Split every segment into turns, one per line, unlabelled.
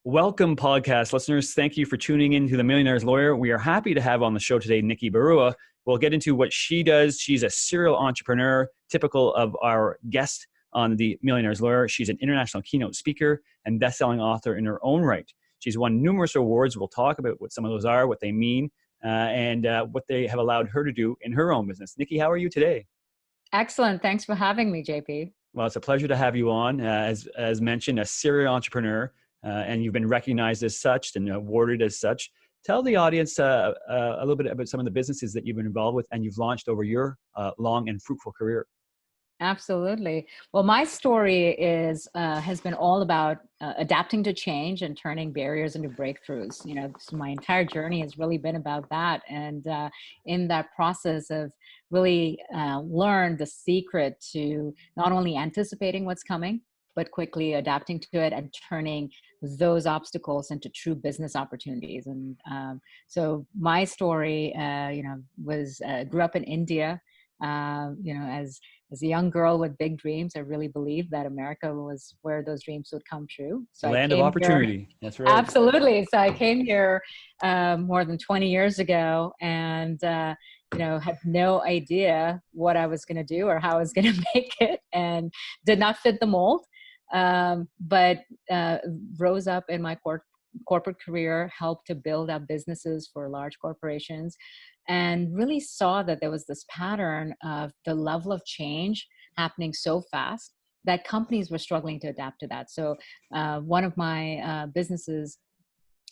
Welcome, podcast listeners. Thank you for tuning in to the Millionaire's Lawyer. We are happy to have on the show today Nikki Barua. We'll get into what she does. She's a serial entrepreneur, typical of our guest on the Millionaire's Lawyer. She's an international keynote speaker and best-selling author in her own right. She's won numerous awards. We'll talk about what some of those are, what they mean, and what they have allowed her to do in her own business. Nikki, how are you today?
Excellent. Thanks for having me, JP.
Well, it's a pleasure to have you on. As mentioned, a serial entrepreneur. And you've been recognized as such and awarded as such. Tell the audience a little bit about some of the businesses that you've been involved with and you've launched over your long and fruitful career.
Absolutely. Well, my story has been all about adapting to change and turning barriers into breakthroughs. So my entire journey has really been about that. And in that process of really learned the secret to not only anticipating what's coming, but quickly adapting to it and turning those obstacles into true business opportunities. And so my story, was grew up in India. As a young girl with big dreams, I really believed that America was where those dreams would come true. So
Land of opportunity. That's right.
Absolutely. So I came here more than 20 years ago and had no idea what I was going to do or how I was going to make it, and did not fit the mold. But rose up in my corporate career, helped to build up businesses for large corporations, and really saw that there was this pattern of the level of change happening so fast that companies were struggling to adapt to that. So one of my businesses,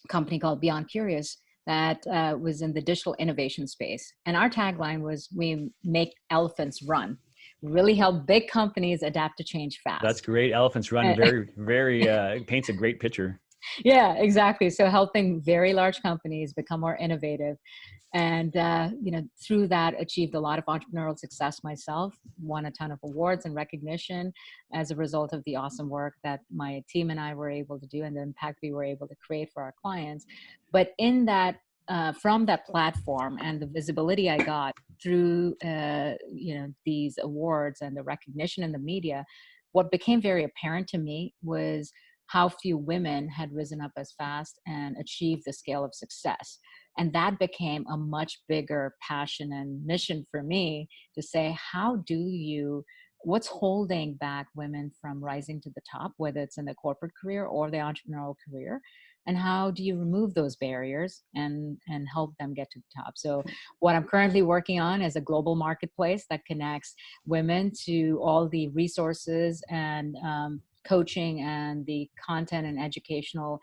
company called Beyond Curious, that was in the digital innovation space. And our tagline was, we make elephants run. Really help big companies adapt to change fast.
That's great. Elephants run very paints a great picture.
Yeah, exactly. So helping very large companies become more innovative. And, through that, achieved a lot of entrepreneurial success myself, won a ton of awards and recognition as a result of the awesome work that my team and I were able to do and the impact we were able to create for our clients. But in that, from that platform and the visibility I got through, these awards and the recognition in the media, what became very apparent to me was how few women had risen up as fast and achieved the scale of success. And that became a much bigger passion and mission for me to say, what's holding back women from rising to the top, whether it's in the corporate career or the entrepreneurial career? And how do you remove those barriers and help them get to the top? So what I'm currently working on is a global marketplace that connects women to all the resources and coaching and the content and educational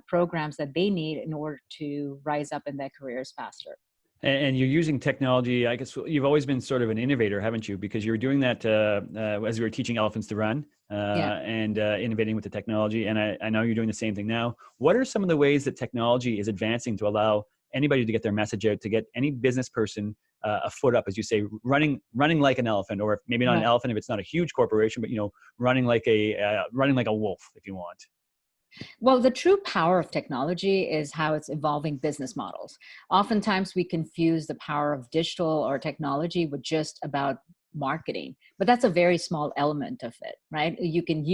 programs that they need in order to rise up in their careers faster.
And you're using technology. I guess you've always been sort of an innovator, haven't you? Because you were doing that as you were teaching elephants to run and innovating with the technology. And I know you're doing the same thing now. What are some of the ways that technology is advancing to allow anybody to get their message out, to get any business person a foot up, as you say, running like an elephant, or maybe not an elephant if it's not a huge corporation, but running like a wolf, if you want.
Well, the true power of technology is how it's evolving business models. Oftentimes we confuse the power of digital or technology with just about marketing, but that's a very small element of it, right? You can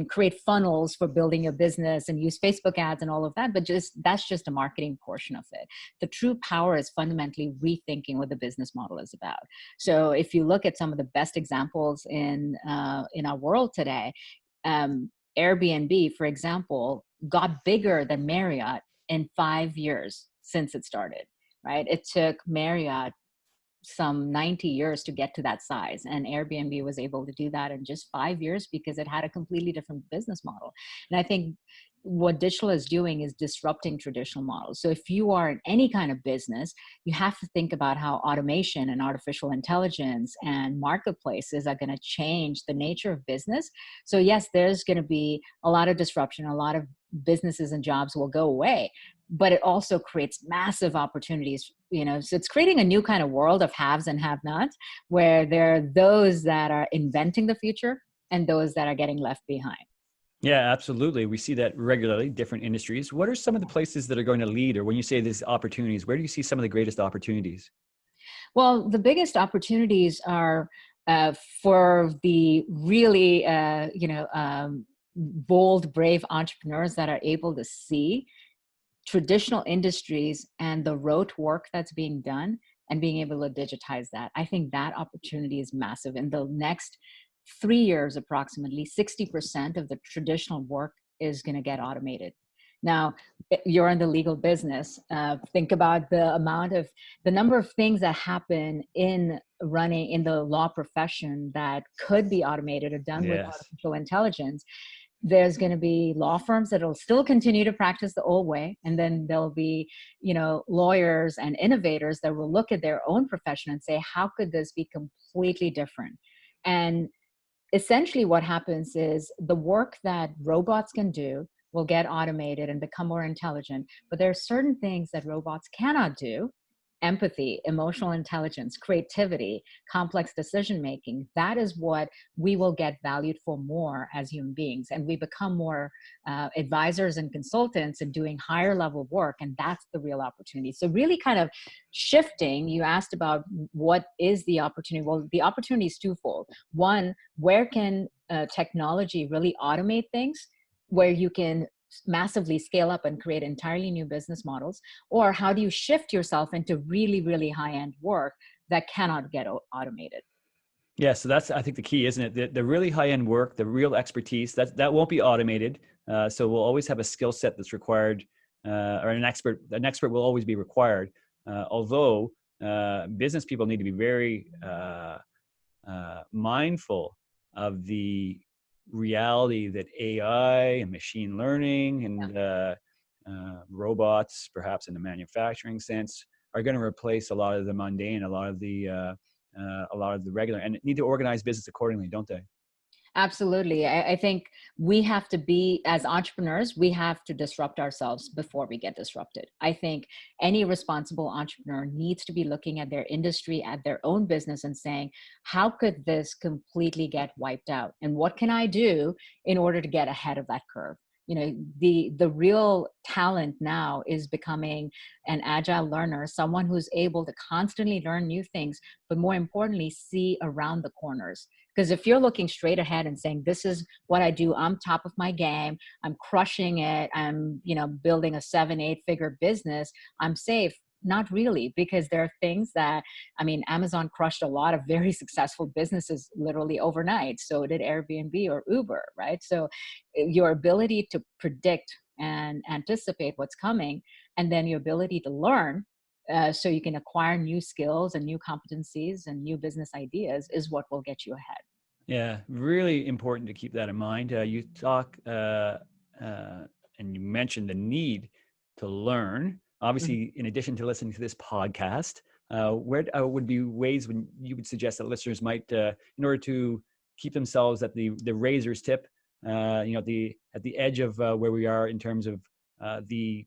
create funnels for building your business and use Facebook ads and all of that, but that's just a marketing portion of it. The true power is fundamentally rethinking what the business model is about. So if you look at some of the best examples in our world today, Airbnb, for example, got bigger than Marriott in 5 years since it started, right? It took Marriott some 90 years to get to that size, and Airbnb was able to do that in just 5 years because it had a completely different business model. And I think what digital is doing is disrupting traditional models. So if you are in any kind of business, you have to think about how automation and artificial intelligence and marketplaces are going to change the nature of business. So yes, there's going to be a lot of disruption, a lot of businesses and jobs will go away, but it also creates massive opportunities. So it's creating a new kind of world of haves and have-nots, where there are those that are inventing the future and those that are getting left behind.
Yeah, absolutely. We see that regularly, different industries. What are some of the places that are going to lead, or when you say these opportunities, where do you see some of the greatest opportunities?
Well, the biggest opportunities are for the really, bold, brave entrepreneurs that are able to see traditional industries and the rote work that's being done and being able to digitize that. I think that opportunity is massive. In the next 3 years, approximately 60% of the traditional work is going to get automated. Now, you're in the legal business. Think about the number of things that happen in running in the law profession that could be automated or done with
Yes.
artificial intelligence. There's going to be law firms that will still continue to practice the old way. And then there'll be, lawyers and innovators that will look at their own profession and say, how could this be completely different? And essentially what happens is the work that robots can do will get automated and become more intelligent. But there are certain things that robots cannot do: empathy, emotional intelligence, creativity, complex decision making. That is what we will get valued for more as human beings. And we become more advisors and consultants and doing higher level work. And that's the real opportunity. So really kind of shifting, you asked about what is the opportunity. Well, the opportunity is twofold. One, where can technology really automate things where you can massively scale up and create entirely new business models? Or how do you shift yourself into really, really high-end work that cannot get automated?
Yeah, so that's, I think, the key, isn't it? The really high-end work, the real expertise, that won't be automated. So we'll always have a skill set that's required, or an expert will always be required. Although business people need to be very mindful of the reality that AI and machine learning and robots, perhaps in the manufacturing sense, are going to replace a lot of the mundane, a lot of the regular, and need to organize business accordingly, don't they?
Absolutely. I think we have to be, as entrepreneurs, we have to disrupt ourselves before we get disrupted. I think any responsible entrepreneur needs to be looking at their industry, at their own business, and saying, how could this completely get wiped out? And what can I do in order to get ahead of that curve? The real talent now is becoming an agile learner, someone who's able to constantly learn new things, but more importantly, see around the corners. Because if you're looking straight ahead and saying, this is what I do, I'm top of my game, I'm crushing it, I'm, building a 7-8 figure business, I'm safe. Not really, because there are things that, Amazon crushed a lot of very successful businesses literally overnight. So did Airbnb or Uber, right? So your ability to predict and anticipate what's coming, and then your ability to learn so you can acquire new skills and new competencies and new business ideas is what will get you ahead.
Yeah, really important to keep that in mind. You talk and you mentioned the need to learn. Obviously, in addition to listening to this podcast, where would be ways when you would suggest that listeners might, in order to keep themselves at the razor's tip, at the edge of where we are in terms of the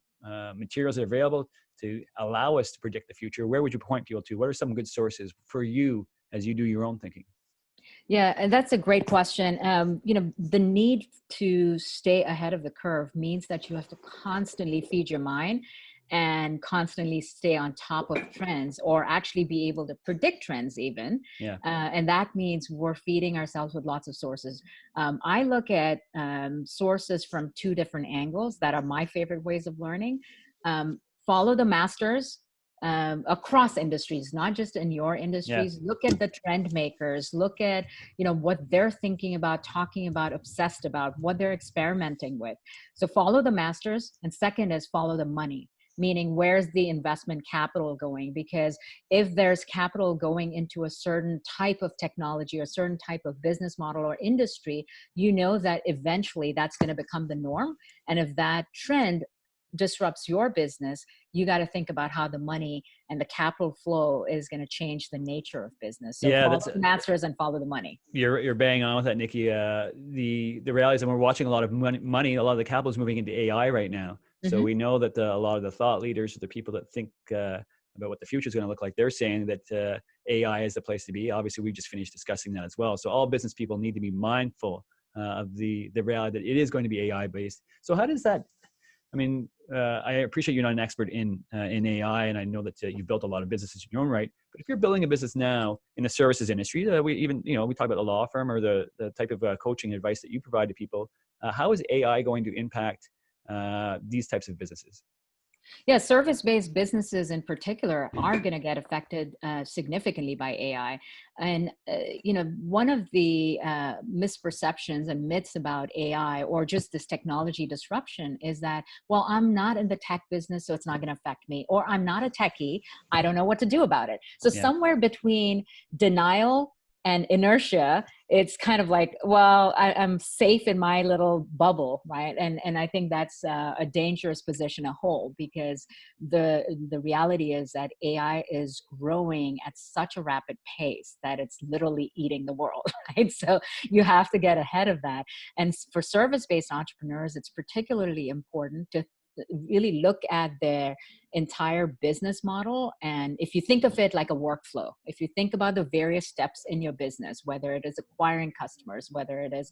materials that are available to allow us to predict the future? Where would you point people to? What are some good sources for you as you do your own thinking?
Yeah, and that's a great question. The need to stay ahead of the curve means that you have to constantly feed your mind and constantly stay on top of trends, or actually be able to predict trends even.
Yeah.
And that means we're feeding ourselves with lots of sources. I look at sources from two different angles that are my favorite ways of learning. Follow the masters across industries, not just in your industries.
Yeah.
Look at the trend makers, look at, what they're thinking about, talking about, obsessed about, what they're experimenting with. So follow the masters. And second is follow the money, meaning where's the investment capital going? Because if there's capital going into a certain type of technology or a certain type of business model or industry, that eventually that's going to become the norm. And if that trend disrupts your business, you got to think about how the money and the capital flow is going to change the nature of business. So follow the masters and follow the money.
You're bang on with that, Nikki. The reality is that we're watching a lot of money, a lot of the capital is moving into AI right now. So we know that a lot of the thought leaders, the people that think about what the future is going to look like, they're saying that AI is the place to be. Obviously, we just finished discussing that as well. So all business people need to be mindful of the reality that it is going to be AI based. So how does that I mean, I appreciate you're not an expert in AI, and I know that you built a lot of businesses in your own right. But if you're building a business now in the services industry, we even, we talk about the law firm or the type of coaching advice that you provide to people. How is AI going to impact these types of businesses?
Yeah, service-based businesses in particular are going to get affected significantly by AI. And, one of the misperceptions and myths about AI or just this technology disruption is that, well, I'm not in the tech business, so it's not going to affect me. Or I'm not a techie, I don't know what to do about it. So
Yeah.
somewhere between denial and inertia, it's kind of like, well, I'm safe in my little bubble, right? And I think that's a dangerous position to hold, because the reality is that AI is growing at such a rapid pace that it's literally eating the world, right? So you have to get ahead of that. And for service-based entrepreneurs, it's particularly important to really look at their entire business model. And if you think of it like a workflow, if you think about the various steps in your business, whether it is acquiring customers, whether it is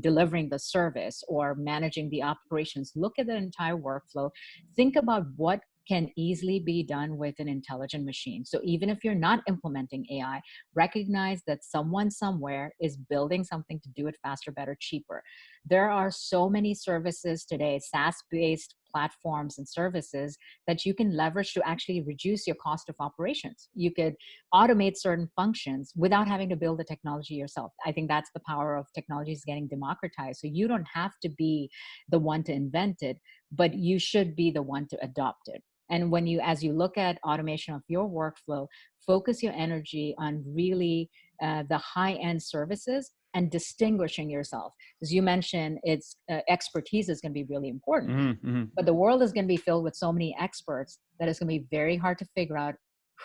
delivering the service or managing the operations, look at the entire workflow. Think about what can easily be done with an intelligent machine. So even if you're not implementing AI, recognize that someone somewhere is building something to do it faster, better, cheaper. There are so many services today, SaaS-based platforms and services, that you can leverage to actually reduce your cost of operations. You could automate certain functions without having to build the technology yourself. I think that's the power of technology, is getting democratized. So you don't have to be the one to invent it, but you should be the one to adopt it. And as you look at automation of your workflow, focus your energy on really the high-end services and distinguishing yourself. As you mentioned, it's expertise is going to be really important.
Mm-hmm.
But the world is going to be filled with so many experts that it's going to be very hard to figure out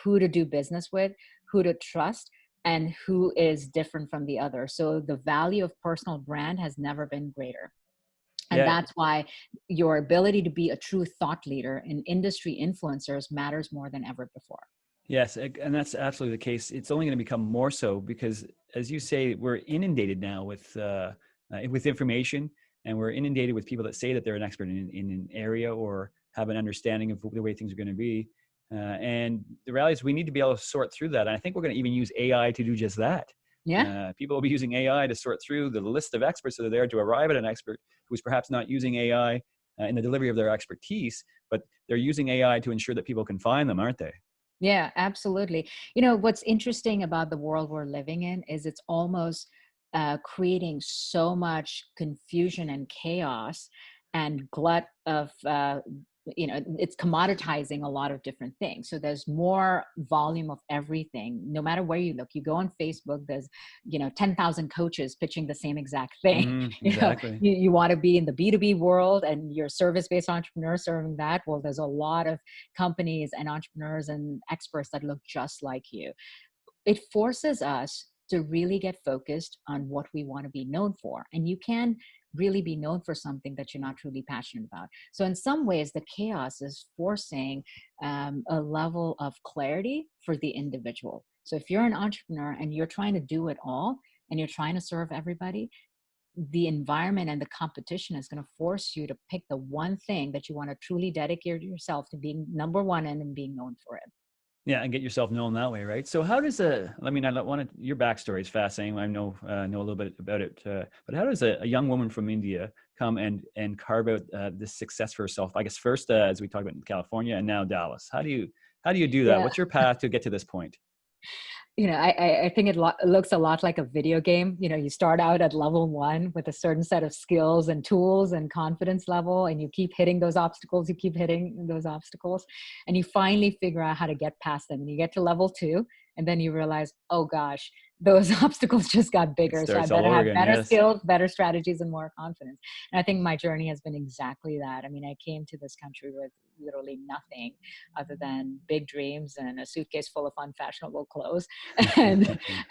who to do business with, who to trust, and who is different from the other. So the value of personal brand has never been greater. And
Yeah.
that's why your ability to be a true thought leader and industry influencers matters more than ever before.
Yes, and that's absolutely the case. It's only going to become more so because, as you say, we're inundated now with information, and we're inundated with people that say that they're an expert in an area or have an understanding of the way things are going to be. And the reality is, we need to be able to sort through that. And I think we're going to even use AI to do just that.
Yeah.
People will be using AI to sort through the list of experts that are there to arrive at an expert who's perhaps not using AI in the delivery of their expertise, but they're using AI to ensure that people can find them, aren't they?
Yeah, absolutely. What's interesting about the world we're living in is it's almost creating so much confusion and chaos and glut of, it's commoditizing a lot of different things. So there's more volume of everything. No matter where you look, you go on Facebook, there's, 10,000 coaches pitching the same exact thing.
Exactly.
You want to be in the B2B world and you're service-based entrepreneur serving that. Well, there's a lot of companies and entrepreneurs and experts that look just like you. It forces us to really get focused on what we want to be known for. And you can really be known for something that you're not truly passionate about. So in some ways, the chaos is forcing a level of clarity for the individual. So if you're an entrepreneur and you're trying to do it all and you're trying to serve everybody, the environment and the competition is going to force you to pick the one thing that you want to truly dedicate yourself to being number one and being known for it.
Yeah, and get yourself known that way, right? So how does your backstory is fascinating. I know a little bit about it, but how does a young woman from India come and carve out this success for herself? I guess first, as we talked about in California, and now Dallas. How do you do that?
Yeah.
What's your path to get to this point?
I think it looks a lot like a video game. You start out at level 1 with a certain set of skills and tools and confidence level, and you keep hitting those obstacles, and you finally figure out how to get past them. And you get to level 2, and then you realize, oh gosh, those obstacles just got
It
bigger. So I
starts all
better
over
have
again.
better
Yes.
skills, better strategies, and more confidence. And I think my journey has been exactly that. I mean, I came to this country with literally nothing other than big dreams and a suitcase full of unfashionable clothes.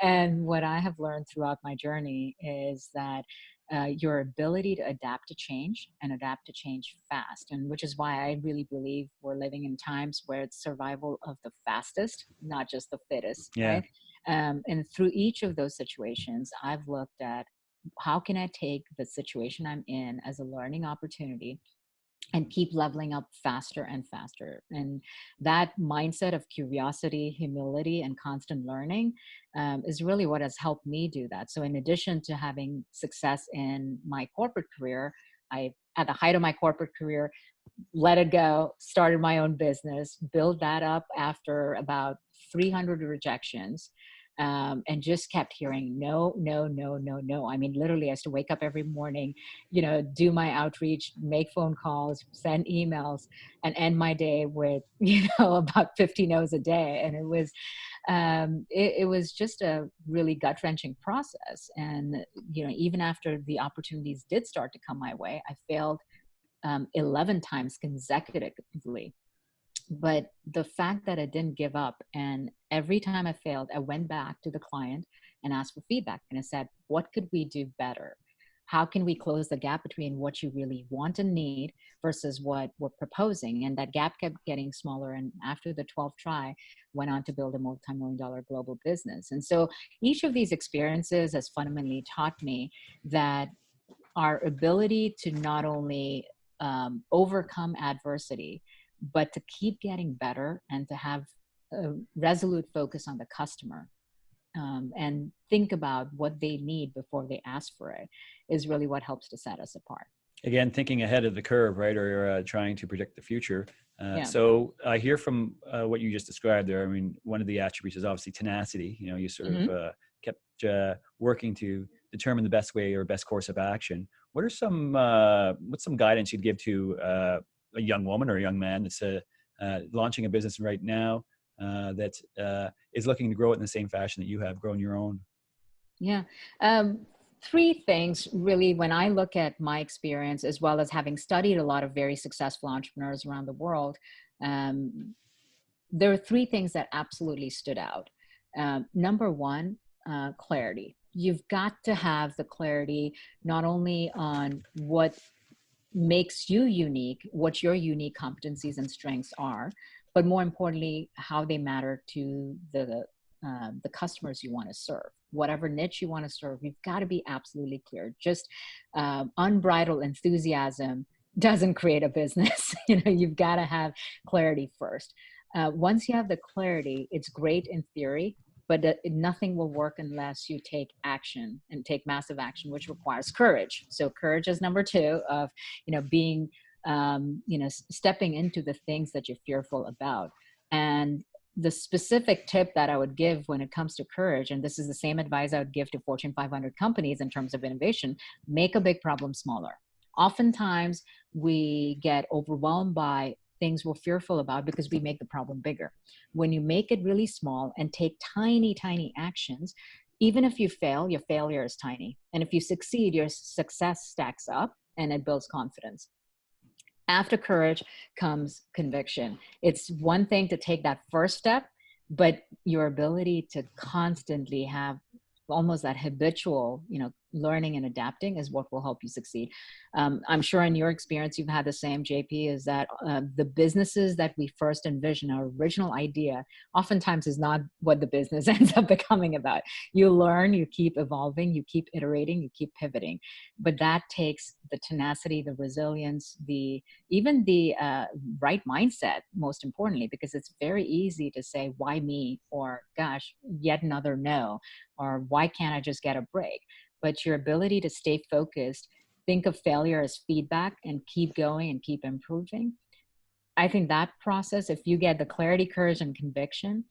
And what I have learned throughout my journey is that your ability to adapt to change and adapt to change fast, and which is why I really believe we're living in times where it's survival of the fastest, not just the fittest,
Yeah.
right? And through each of those situations, I've looked at how can I take the situation I'm in as a learning opportunity and keep leveling up faster and faster. And that mindset of curiosity, humility, and constant learning is really what has helped me do that. So in addition to having success in my corporate career, at the height of my corporate career, let it go, started my own business, built that up after about 300 rejections, and just kept hearing no, no, no, no, no. I mean, literally, I used to wake up every morning, do my outreach, make phone calls, send emails, and end my day with, about 50 no's a day. And it was just a really gut-wrenching process. And, even after the opportunities did start to come my way, I failed 11 times consecutively. But the fact that I didn't give up, and every time I failed, I went back to the client and asked for feedback. And I said, what could we do better? How can we close the gap between what you really want and need versus what we're proposing? And that gap kept getting smaller. And after the 12th try, went on to build a multi-million-dollar global business. And so each of these experiences has fundamentally taught me that our ability to not only overcome adversity, but to keep getting better and to have a resolute focus on the customer, and think about what they need before they ask for it, is really what helps to set us apart.
Again, thinking ahead of the curve, right? Or trying to predict the future.
Yeah.
So I hear from what you just described there. I mean, one of the attributes is obviously tenacity. You sort of kept working to determine the best way or best course of action. What are what's some guidance you'd give to a young woman or a young man that's launching a business right now that is looking to grow it in the same fashion that you have grown your own?
Yeah. Three things really, when I look at my experience, as well as having studied a lot of very successful entrepreneurs around the world, there are three things that absolutely stood out. Number one, clarity. You've got to have the clarity not only on what makes you unique, what your unique competencies and strengths are, but more importantly, how they matter to the customers you want to serve. Whatever niche you want to serve, you've got to be absolutely clear. Just unbridled enthusiasm doesn't create a business. You've got to have clarity first. Once you have the clarity, it's great in theory, but nothing will work unless you take action, and take massive action, which requires courage. So courage is number two of, being, stepping into the things that you're fearful about. And the specific tip that I would give when it comes to courage, and this is the same advice I would give to Fortune 500 companies in terms of innovation: make a big problem smaller. Oftentimes we get overwhelmed by things we're fearful about because we make the problem bigger. When you make it really small and take tiny, tiny actions, even if you fail, your failure is tiny. And if you succeed, your success stacks up and it builds confidence. After courage comes conviction. It's one thing to take that first step, but your ability to constantly have almost that habitual, learning and adapting is what will help you succeed. I'm sure in your experience, you've had the same, JP, is that the businesses that we first envision, our original idea, oftentimes is not what the business ends up becoming about. You learn, you keep evolving, you keep iterating, you keep pivoting. But that takes the tenacity, the resilience, even the right mindset, most importantly, because it's very easy to say, why me? Or gosh, yet another no. Or why can't I just get a break? But your ability to stay focused, think of failure as feedback, and keep going and keep improving. I think that process, if you get the clarity, courage, and conviction,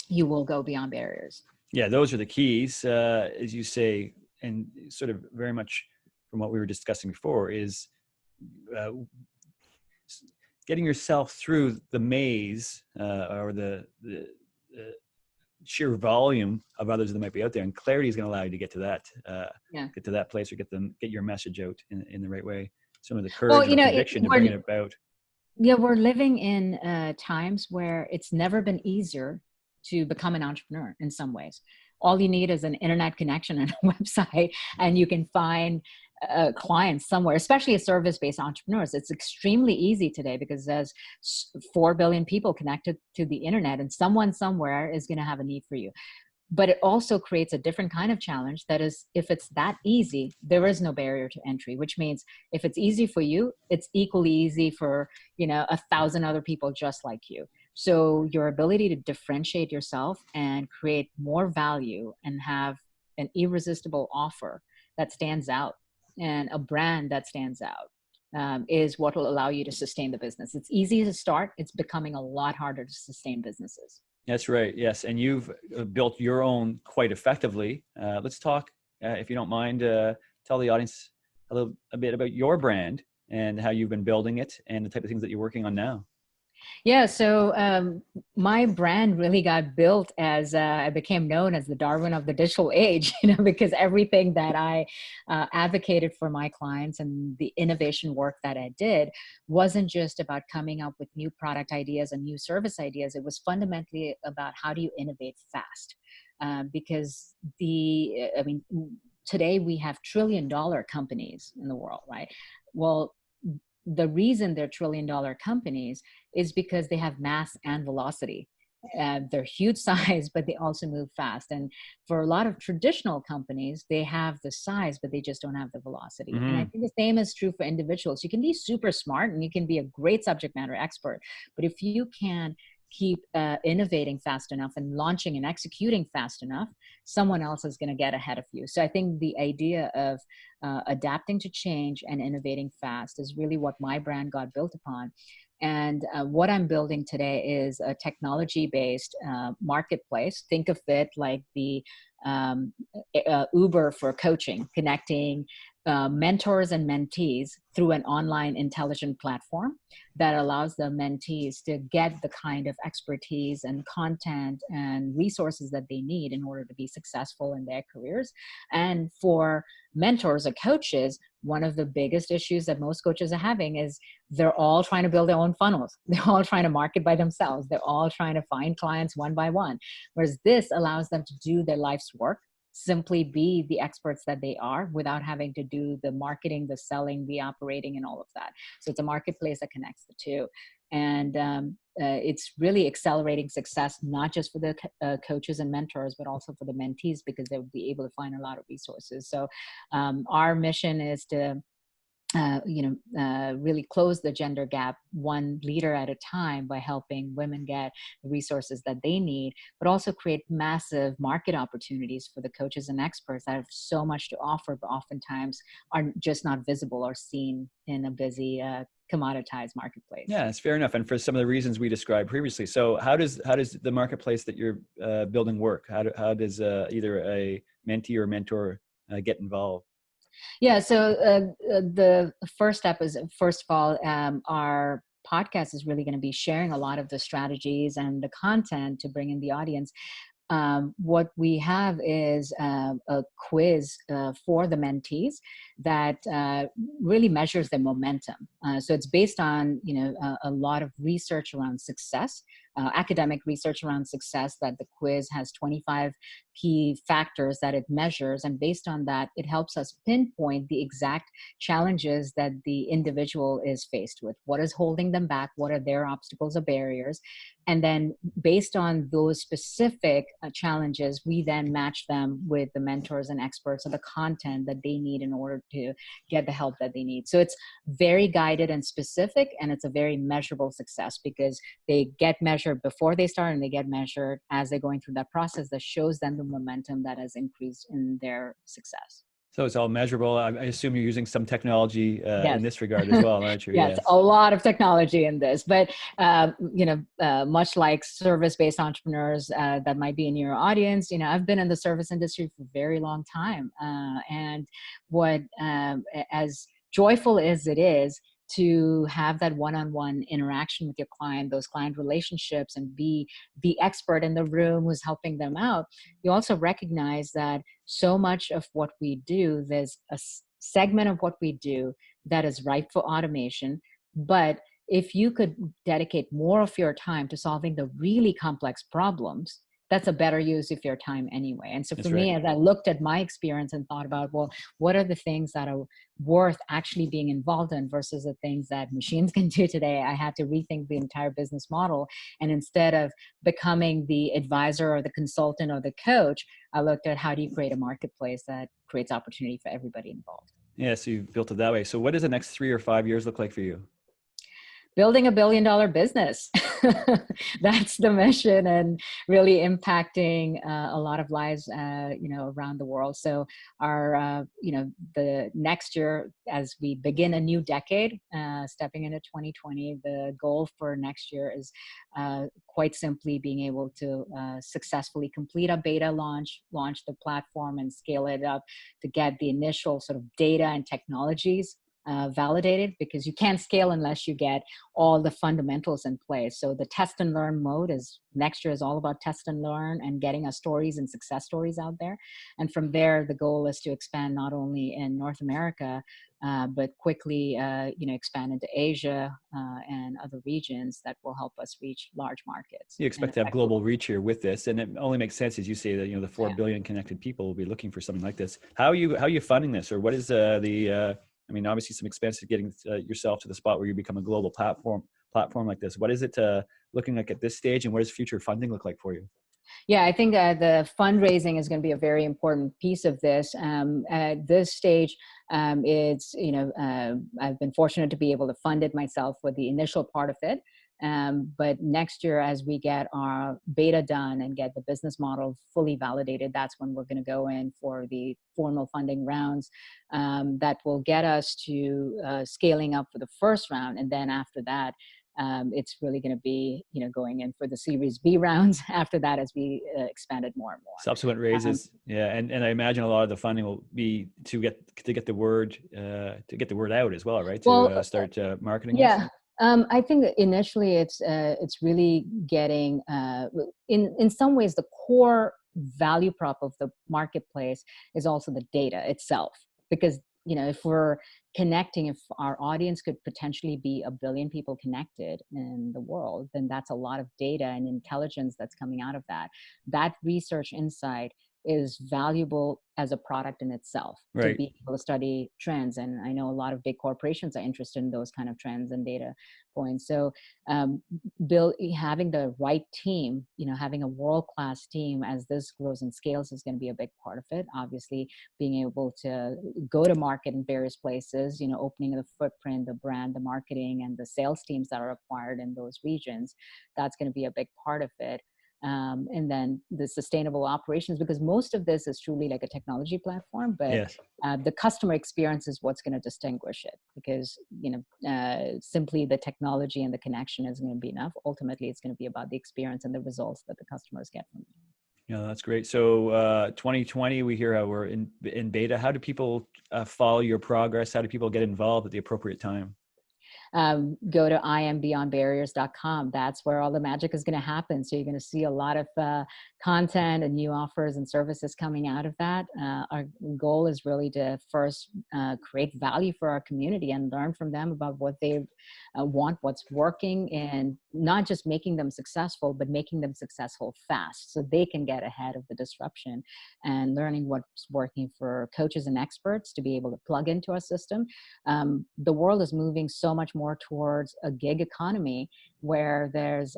you will go beyond barriers.
Yeah, those are the keys, as you say, and sort of very much from what we were discussing before, is getting yourself through the maze or the sheer volume of others that might be out there, and clarity is going to allow you to get to that place, or get your message out in the right way. Some of the courage and conviction to bring it about.
Yeah, we're living in times where it's never been easier to become an entrepreneur in some ways. All you need is an internet connection and a website, and you can find clients somewhere, especially as service-based entrepreneurs. It's extremely easy today because there's 4 billion people connected to the internet, and someone somewhere is going to have a need for you. But it also creates a different kind of challenge. That is, if it's that easy, there is no barrier to entry, which means if it's easy for you, it's equally easy for, 1,000 other people just like you. So your ability to differentiate yourself and create more value and have an irresistible offer that stands out and a brand that stands out is what will allow you to sustain the business. It's easy to start. It's becoming a lot harder to sustain businesses.
That's right. Yes. And you've built your own quite effectively. Let's talk, if you don't mind, tell the audience a bit about your brand and how you've been building it and the type of things that you're working on now.
Yeah, so my brand really got built as I became known as the Darwin of the digital age, because everything that I advocated for my clients and the innovation work that I did wasn't just about coming up with new product ideas and new service ideas. It was fundamentally about how do you innovate fast? Because today we have trillion-dollar companies in the world, right? Well, the reason they're trillion-dollar companies is because they have mass and velocity. They're huge size, but they also move fast. And for a lot of traditional companies, they have the size, but they just don't have the velocity.
Mm-hmm.
And I think the same is true for individuals. You can be super smart and you can be a great subject matter expert, but if you can keep innovating fast enough and launching and executing fast enough, someone else is going to get ahead of you. So I think the idea of adapting to change and innovating fast is really what my brand got built upon. And what I'm building today is a technology-based marketplace. Think of it like the Uber for coaching, connecting mentors and mentees through an online intelligent platform that allows the mentees to get the kind of expertise and content and resources that they need in order to be successful in their careers. And for mentors or coaches, one of the biggest issues that most coaches are having is they're all trying to build their own funnels. They're all trying to market by themselves. They're all trying to find clients one by one. Whereas this allows them to do their life's work, simply be the experts that they are without having to do the marketing, the selling, the operating, and all of that. So it's a marketplace that connects the two. And it's really accelerating success, not just for the coaches and mentors, but also for the mentees, because they would be able to find a lot of resources. So our mission is to really close the gender gap one leader at a time by helping women get the resources that they need, but also create massive market opportunities for the coaches and experts that have so much to offer, but oftentimes are just not visible or seen in a busy commoditized marketplace.
Yeah, it's fair enough. And for some of the reasons we described previously. So how does the marketplace that you're building work? How does either a mentee or mentor get involved?
Yeah, so the first step is, first of all, our podcast is really going to be sharing a lot of the strategies and the content to bring in the audience. What we have is a quiz for the mentees that really measures their momentum. So it's based on a lot of research around success, academic research around success, that the quiz has 25 key factors that it measures. And based on that, it helps us pinpoint the exact challenges that the individual is faced with. What is holding them back? What are their obstacles or barriers? And then based on those specific challenges, we then match them with the mentors and experts or the content that they need in order to get the help that they need. So it's very guided and specific, and it's a very measurable success because they get measured before they start and they get measured as they're going through that process that shows them the momentum that has increased in their success.
So it's all measurable. I assume you're using some technology
Yes.
in this regard as well, aren't you?
Yes, a lot of technology in this, but much like service-based entrepreneurs that might be in your audience, I've been in the service industry for a very long time, and what as joyful as it is to have that one-on-one interaction with your client, those client relationships, and be the expert in the room who's helping them out, you also recognize that so much of what we do, there's a segment of what we do that is ripe for automation. But if you could dedicate more of your time to solving the really complex problems that's a better use of your time anyway. And so for
That's right.
me, as I looked at my experience and thought about, well, what are the things that are worth actually being involved in versus the things that machines can do today, I had to rethink the entire business model. And instead of becoming the advisor or the consultant or the coach, I looked at how do you create a marketplace that creates opportunity for everybody involved.
Yeah, so you've built it that way. So what does the next 3 or 5 years look like for you?
Building $1 billion business. That's the mission, and really impacting a lot of lives, around the world. So our, the next year, as we begin a new decade, stepping into 2020, the goal for next year is quite simply being able to successfully complete a beta launch the platform and scale it up to get the initial sort of data and technologies validated, because you can't scale unless you get all the fundamentals in place. So the test and learn mode is next year is all about test and learn and getting us stories and success stories out there. And from there, the goal is to expand not only in North America, but quickly, expand into Asia and other regions that will help us reach large markets.
You expect to have global reach here with this, and it only makes sense, as you say, that the 4 billion connected people will be looking for something like this. How are you funding this, or what is obviously some expense to getting yourself to the spot where you become a global platform like this. What is it looking like at this stage, and what does future funding look like for you?
Yeah, I think the fundraising is going to be a very important piece of this. At this stage, I've been fortunate to be able to fund it myself with the initial part of it. But next year, as we get our beta done and get the business model fully validated, that's when we're going to go in for the formal funding rounds that will get us to scaling up for the first round. And then after that, it's really going to be, going in for the Series B rounds after that as we expand it more and more.
Subsequent raises, and I imagine a lot of the funding will be to get the word out as well, right? To start marketing.
Yeah.
This?
I think that initially it's really getting in some ways the core value prop of the marketplace is also the data itself, because if we're connecting, if our audience could potentially be 1 billion people connected in the world, then that's a lot of data and intelligence that's coming out of that. That research insight is valuable as a product in itself,
right,
to be able to study trends. And I know a lot of big corporations are interested in those kind of trends and data points. So having the right team, having a world-class team as this grows and scales is going to be a big part of it. Obviously, being able to go to market in various places, opening the footprint, the brand, the marketing, and the sales teams that are acquired in those regions, that's going to be a big part of it. And then the sustainable operations, because most of this is truly like a technology platform, but
yes,
the customer experience is what's going to distinguish it, because simply the technology and the connection isn't going to be enough. Ultimately, it's going to be about the experience and the results that the customers get from it.
Yeah, that's great. So 2020, we hear how we're in beta. How do people follow your progress? How do people get involved at the appropriate time?
Go to IamBeyondBarriers.com. That's where all the magic is going to happen. So you're going to see a lot of content and new offers and services coming out of that. Our goal is really to first create value for our community and learn from them about what they want, what's working, and not just making them successful, but making them successful fast so they can get ahead of the disruption, and learning what's working for coaches and experts to be able to plug into our system. The world is moving so much more towards a gig economy where there's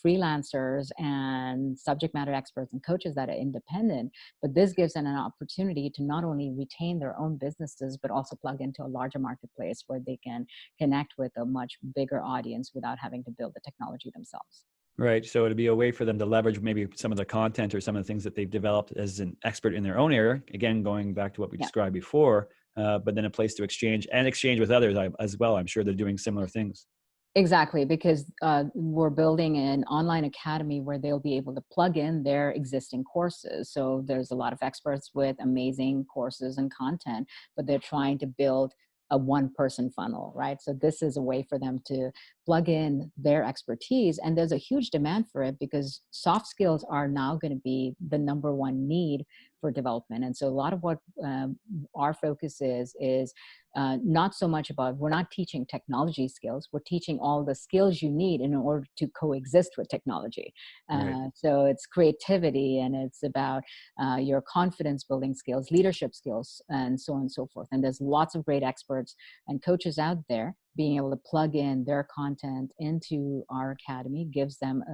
freelancers and subject matter experts and coaches that are independent, but this gives them an opportunity to not only retain their own businesses, but also plug into a larger marketplace where they can connect with a much bigger audience without having to build the technology themselves.
Right. So it'd be a way for them to leverage maybe some of the content or some of the things that they've developed as an expert in their own area. Again, going back to what we described before, but then a place to exchange with others as well. I'm sure they're doing similar things.
Exactly, because we're building an online academy where they'll be able to plug in their existing courses. So there's a lot of experts with amazing courses and content, but they're trying to build a one-person funnel, right? So this is a way for them to plug in their expertise. And there's a huge demand for it because soft skills are now going to be the number one need for development. And so a lot of what our focus is not so much about, we're not teaching technology skills, we're teaching all the skills you need in order to coexist with technology.
Right.
So it's creativity, and it's about your confidence building skills, leadership skills, and so on and so forth. And there's lots of great experts and coaches out there. Being able to plug in their content into our academy gives them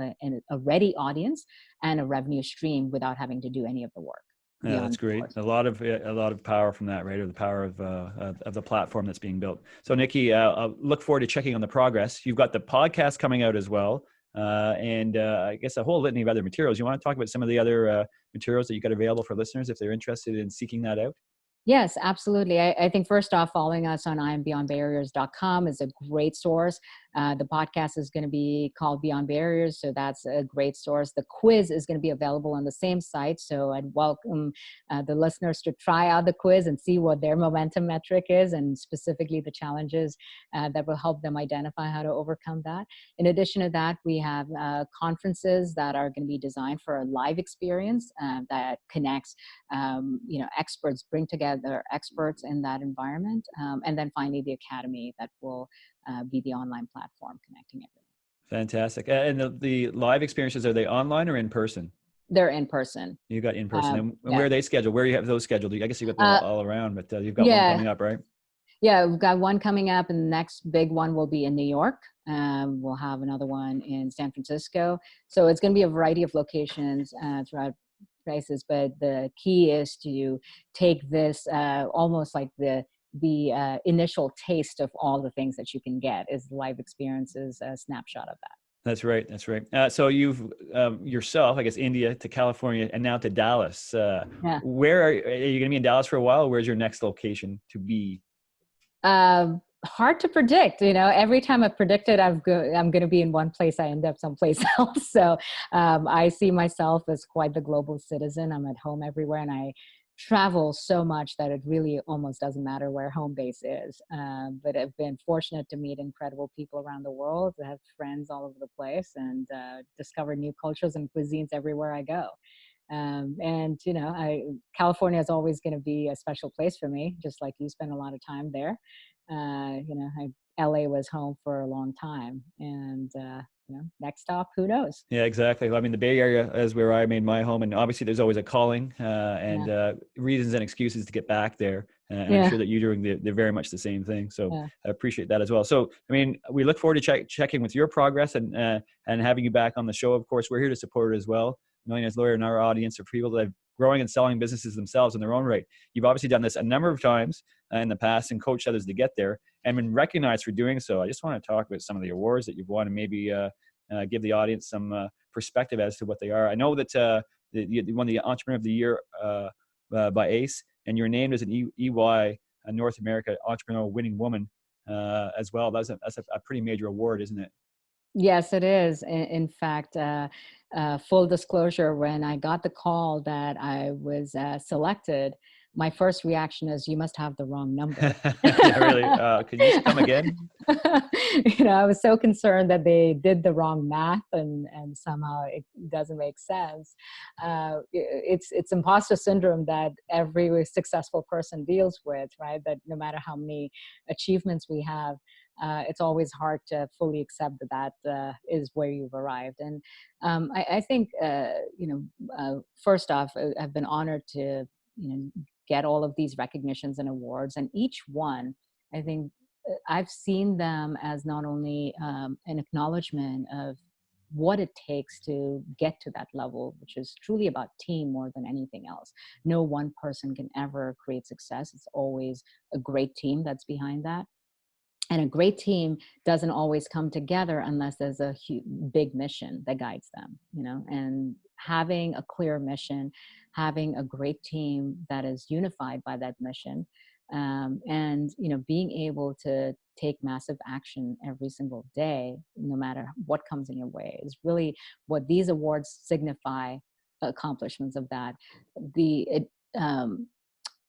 a ready audience and a revenue stream without having to do any of the work.
Yeah, that's great. A lot of power from that, right? Or the power of the platform that's being built. So, Nikki, I'll look forward to checking on the progress. You've got the podcast coming out as well, and I guess a whole litany of other materials. You want to talk about some of the other materials that you got available for listeners if they're interested in seeking that out?
Yes, absolutely. I think first off, following us on IamBeyondBarriers.com is a great source. The podcast is going to be called Beyond Barriers, so that's a great source. The quiz is going to be available on the same site, so I'd welcome the listeners to try out the quiz and see what their momentum metric is, and specifically the challenges that will help them identify how to overcome that. In addition to that, we have conferences that are going to be designed for a live experience that connects, experts, bring together experts in that environment. And then finally, the academy that will be the online platform connecting everyone.
Fantastic. And the live experiences, are they online or in person?
They're in person.
You got in person. And
Yeah.
where are they scheduled? Where do you have those scheduled? I guess you've got them all around, but you've got one coming up, right?
Yeah, we've got one coming up, and the next big one will be in New York. We'll have another one in San Francisco. So it's going to be a variety of locations throughout places, but the key is to take this almost like the initial taste of all the things that you can get is live experiences, a snapshot of that.
That's right. That's right. So you've yourself, I guess, India to California and now to Dallas.
Yeah.
Where are you going to be in Dallas for a while? Where's your next location to be?
Hard to predict. Every time I've predicted I'm going to be in one place, I end up someplace else. So I see myself as quite the global citizen. I'm at home everywhere, and I travel so much that it really almost doesn't matter where home base is. But I've been fortunate to meet incredible people around the world, to have friends all over the place, and discover new cultures and cuisines everywhere I go. California is always going to be a special place for me, just like you spend a lot of time there. LA was home for a long time, and next stop, who knows?
Yeah, exactly. I mean, the Bay Area is where I made my home, and obviously there's always a calling and reasons and excuses to get back there. And I'm sure that you're doing they're very much the same thing. So I appreciate that as well. So, I mean, we look forward to checking with your progress and having you back on the show. Of course, we're here to support it as well. Millionaires Lawyer and our audience are people that have growing and selling businesses themselves in their own right. You've obviously done this a number of times in the past and coached others to get there and been recognized for doing so. I just want to talk about some of the awards that you've won and maybe give the audience some perspective as to what they are. I know that you won the Entrepreneur of the Year by ACE, and you're named as an EY North America Entrepreneur Winning Woman as well. That's a pretty major award, isn't it?
Yes, it is. In fact, full disclosure, when I got the call that I was selected, my first reaction is, you must have the wrong number.
Yeah, really? Can you just come again?
I was so concerned that they did the wrong math and somehow it doesn't make sense. It's imposter syndrome that every successful person deals with, right? That no matter how many achievements we have, it's always hard to fully accept that is where you've arrived. And I think, first off, I've been honored to, get all of these recognitions and awards. And each one, I think I've seen them as not only an acknowledgement of what it takes to get to that level, which is truly about team more than anything else. No one person can ever create success. It's always a great team that's behind that. And a great team doesn't always come together unless there's a big mission that guides them, and having a clear mission, having a great team that is unified by that mission, and, being able to take massive action every single day, no matter what comes in your way, is really what these awards signify, accomplishments of that.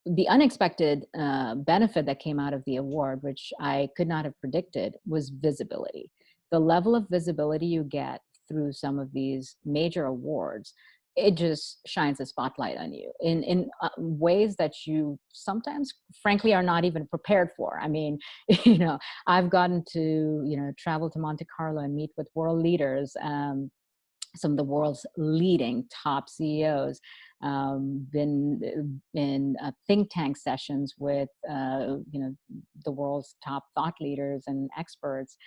The unexpected benefit that came out of the award, which I could not have predicted, was visibility. the level of visibility you get through some of these major awards, it just shines a spotlight on you in ways that you sometimes, frankly, are not even prepared for. I mean, I've gotten to, travel to Monte Carlo and meet with world leaders, some of the world's leading top CEOs, been in think tank sessions with, the world's top thought leaders and experts,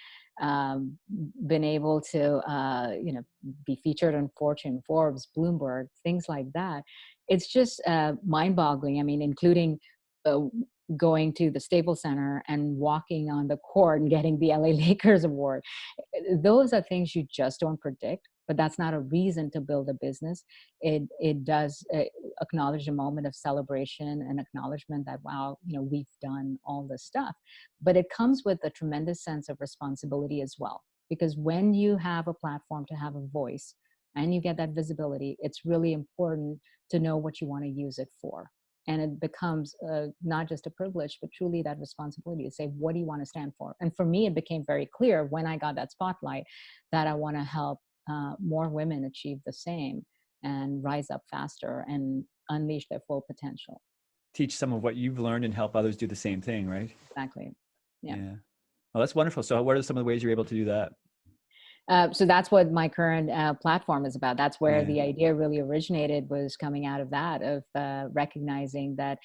been able to, be featured on Fortune, Forbes, Bloomberg, things like that. It's just mind-boggling. I mean, including uh, going to the Staples Center and walking on the court and getting the LA Lakers award. Those are things you just don't predict, but that's not a reason to build a business. It does acknowledge a moment of celebration and acknowledgement that, wow, we've done all this stuff. But it comes with a tremendous sense of responsibility as well, because when you have a platform to have a voice and you get that visibility, it's really important to know what you want to use it for. And it becomes not just a privilege, but truly that responsibility to say, what do you want to stand for? And for me, it became very clear when I got that spotlight that I want to help more women achieve the same and rise up faster and unleash their full potential.
Teach some of what you've learned and help others do the same thing, right?
Exactly. Yeah.
Well, that's wonderful. So what are some of the ways you're able to do that?
So that's what my current platform is about. That's where the idea really originated, was coming out of that, of recognizing that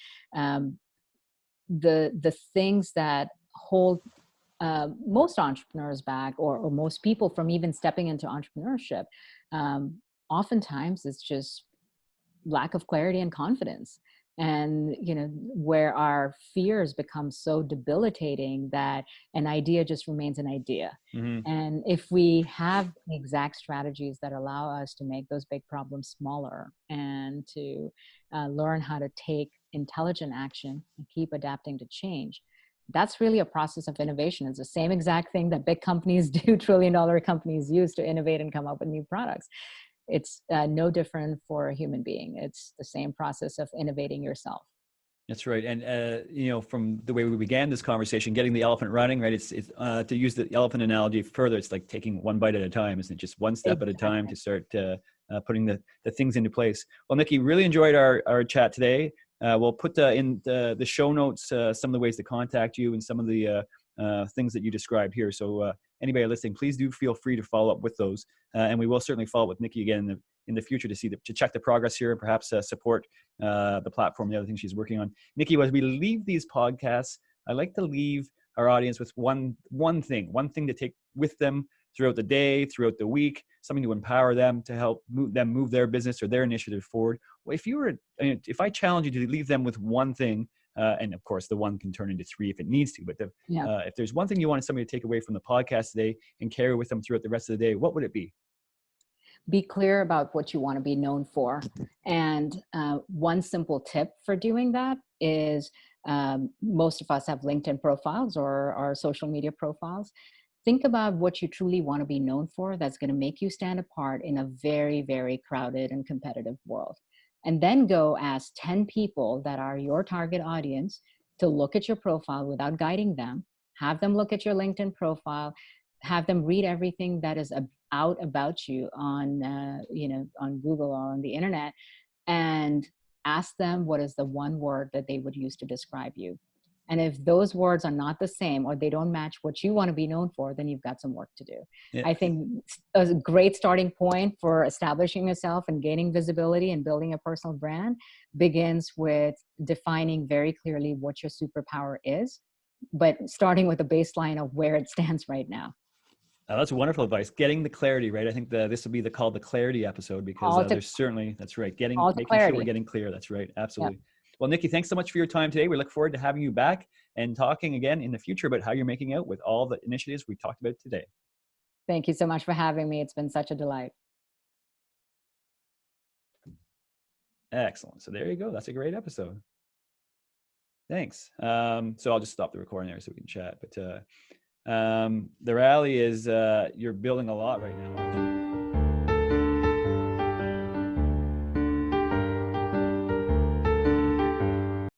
the things that hold most entrepreneurs back, or most people from even stepping into entrepreneurship, oftentimes it's just lack of clarity and confidence. And where our fears become so debilitating that an idea just remains an idea.
Mm-hmm.
And if we have the exact strategies that allow us to make those big problems smaller, and to learn how to take intelligent action and keep adapting to change, that's really a process of innovation. It's the same exact thing that big companies do, trillion-dollar companies use to innovate and come up with new products. It's no different for a human being. It's the same process of innovating yourself.
That's right. And, from the way we began this conversation, getting the elephant running, right? It's to use the elephant analogy further, it's like taking one bite at a time, isn't it? Just one step at a time to start putting the things into place. Well, Nikki, really enjoyed our chat today. We'll put in the show notes some of the ways to contact you and some of the things that you described here. So anybody listening, please do feel free to follow up with those. And we will certainly follow up with Nikki again in the future to check the progress here and perhaps support the platform, the other things she's working on. Nikki, as we leave these podcasts, I like to leave our audience with one thing to take with them throughout the day, throughout the week, something to empower them, to help move their business or their initiative forward. Well, if I challenge you to leave them with one thing, and of course the one can turn into three if it needs to, but if there's one thing you wanted somebody to take away from the podcast today and carry with them throughout the rest of the day, what would it be?
Be clear about what you want to be known for. And one simple tip for doing that is, most of us have LinkedIn profiles or our social media profiles. Think about what you truly want to be known for that's going to make you stand apart in a very, very crowded and competitive world. And then go ask 10 people that are your target audience to look at your profile without guiding them. Have them look at your LinkedIn profile. Have them read everything that is out about you on, on Google or on the internet, and ask them what is the one word that they would use to describe you. And if those words are not the same, or they don't match what you want to be known for, then you've got some work to do. Yeah. I think a great starting point for establishing yourself and gaining visibility and building a personal brand begins with defining very clearly what your superpower is, but starting with a baseline of where it stands right now.
That's wonderful advice. Getting the clarity, right? I think this will be called the clarity episode, because there's certainly, that's right. Making sure we're getting clear. That's right. Absolutely. Yep. Well, Nikki, thanks so much for your time today. We look forward to having you back and talking again in the future about how you're making out with all the initiatives we talked about today.
Thank you so much for having me. It's been such a delight.
Excellent. So there you go. That's a great episode. Thanks. So I'll just stop the recording there so we can chat. But the reality is you're building a lot right now.